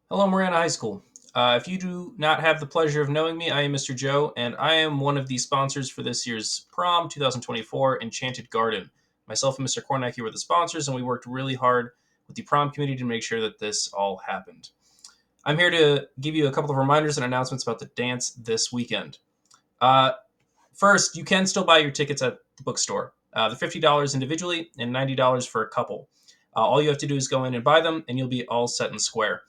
Hello, Marana High School. If you do not have the pleasure of knowing me, I am Mr. Joe, and I am one of the sponsors for this year's Prom 2024 Enchanted Garden. Myself and Mr. Kornacki were the sponsors, and we worked really hard with the prom committee to make sure that this all happened. I'm here to give you a couple of reminders and announcements about the dance this weekend. Uh, First, you can still buy your tickets at the bookstore. They're $50 individually and $90 for a couple. All you have to do is go in and buy them, and you'll be all set and square.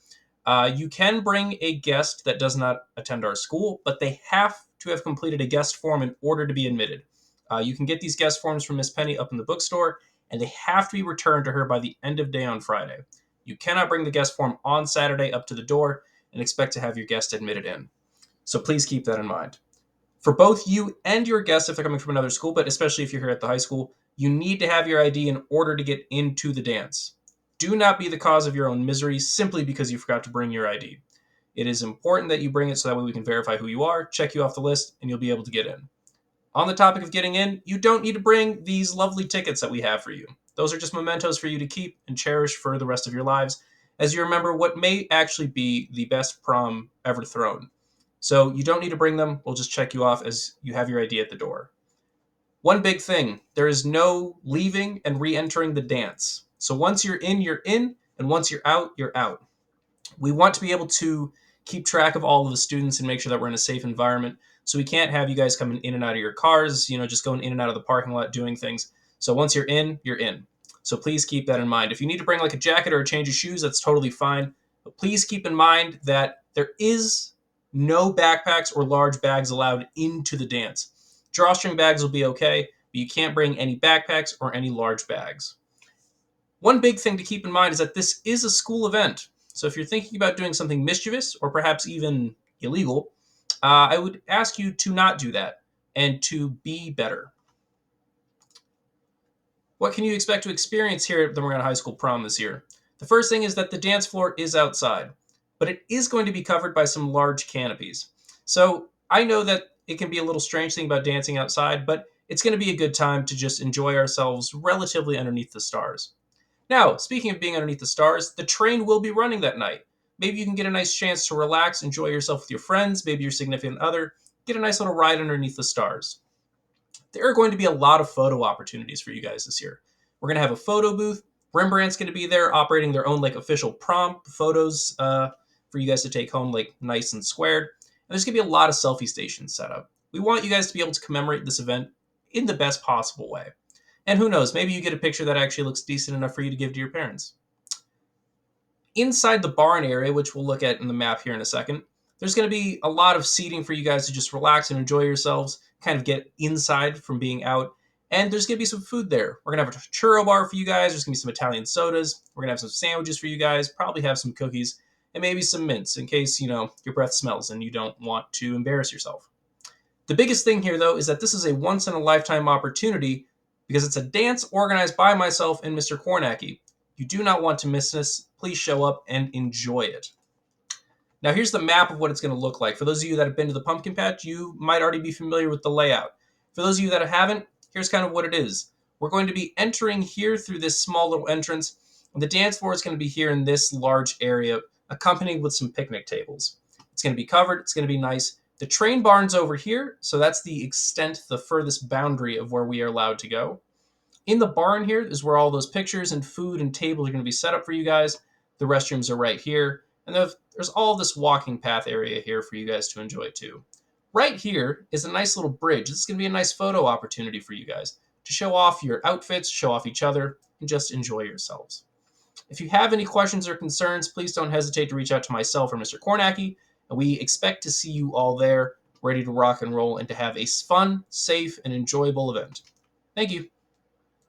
You can bring a guest that does not attend our school, but they have to have completed a guest form in order to be admitted. You can get these guest forms from Miss Penny up in the bookstore, and they have to be returned to her by the end of day on Friday. You cannot bring the guest form on Saturday up to the door and expect to have your guest admitted in. So please keep that in mind. For both you and your guests, if they're coming from another school, but especially if you're here at the high school, you need to have your ID in order to get into the dance. Do not be the cause of your own misery simply because you forgot to bring your ID. It is important that you bring it so that way we can verify who you are, check you off the list, and you'll be able to get in. On the topic of getting in, you don't need to bring these lovely tickets that we have for you. Those are just mementos for you to keep and cherish for the rest of your lives as you remember what may actually be the best prom ever thrown. So you don't need to bring them. We'll just check you off as you have your ID at the door. One big thing, there is no leaving and re-entering the dance. So once you're in, and once you're out, you're out. We want to be able to keep track of all of the students and make sure that we're in a safe environment. So we can't have you guys coming in and out of your cars, just going in and out of the parking lot doing things. So once you're in, you're in. So please keep that in mind. If you need to bring like a jacket or a change of shoes, that's totally fine. But please keep in mind that there is no backpacks or large bags allowed into the dance. Drawstring bags will be okay, but you can't bring any backpacks or any large bags. One big thing to keep in mind is that this is a school event. So if you're thinking about doing something mischievous or perhaps even illegal, I would ask you to not do that and to be better. What can you expect to experience here at the Marana High School prom this year? The first thing is that the dance floor is outside, but it is going to be covered by some large canopies. So I know that it can be a little strange thing about dancing outside, but it's going to be a good time to just enjoy ourselves relatively underneath the stars. Now, speaking of being underneath the stars, the train will be running that night. Maybe you can get a nice chance to relax, enjoy yourself with your friends, maybe your significant other, get a nice little ride underneath the stars. There are going to be a lot of photo opportunities for you guys this year. We're going to have a photo booth. Rembrandt's going to be there operating their own like official prom photos for you guys to take home like nice and squared. And there's going to be a lot of selfie stations set up. We want you guys to be able to commemorate this event in the best possible way. And who knows, maybe you get a picture that actually looks decent enough for you to give to your parents. Inside the barn area, which we'll look at in the map here in a second, there's going to be a lot of seating for you guys to just relax and enjoy yourselves, kind of get inside from being out. And there's going to be some food there. We're going to have a churro bar for you guys. There's going to be some Italian sodas. We're going to have some sandwiches for you guys, probably have some cookies, and maybe some mints in case, your breath smells and you don't want to embarrass yourself. The biggest thing here, though, is that this is a once in a lifetime opportunity because it's a dance organized by myself and Mr. Kornacki. You do not want to miss this. Please show up and enjoy it. Now, here's the map of what it's going to look like. For those of you that have been to the pumpkin patch, you might already be familiar with the layout. For those of you that haven't, here's kind of what it is. We're going to be entering here through this small little entrance. And the dance floor is going to be here in this large area, accompanied with some picnic tables. It's going to be covered. It's going to be nice. The train barn's over here, so that's the extent, the furthest boundary of where we are allowed to go. In the barn here is where all those pictures and food and tables are going to be set up for you guys. The restrooms are right here. And there's all this walking path area here for you guys to enjoy too. Right here is a nice little bridge. This is going to be a nice photo opportunity for you guys to show off your outfits, show off each other, and just enjoy yourselves. If you have any questions or concerns, please don't hesitate to reach out to myself or Mr. Kornacki, and we expect to see you all there, ready to rock and roll and to have a fun, safe, and enjoyable event. Thank you.